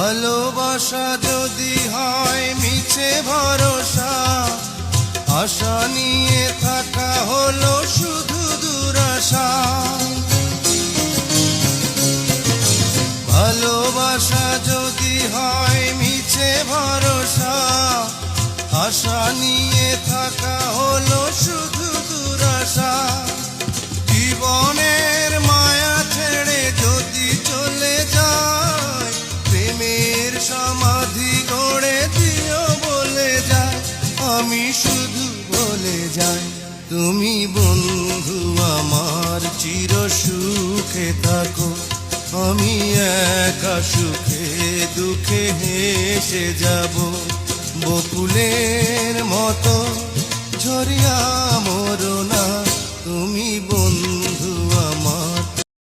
ভালোবাসা যদি হয় মিছে ভরসা, আশা নিয়ে থাকা হলো শুধু দুরাশা। ভালোবাসা যদি হয় মিছে ভরসা, আশা নিয়ে থাকা হলো শুধু দুরাশা। জীবনের মায়া ছেড়ে যদি চলে যায়, প্রেমের সমাধি গড়ে দিও বলে যায়। আমি শুধু বলে যাই, তুমি বন্ধু আমার চির সুখে থাকো। আমি একা সুখে দুঃখে হেসে যাব, বকুলের মতো ঝরিয়া মরো না তুমি।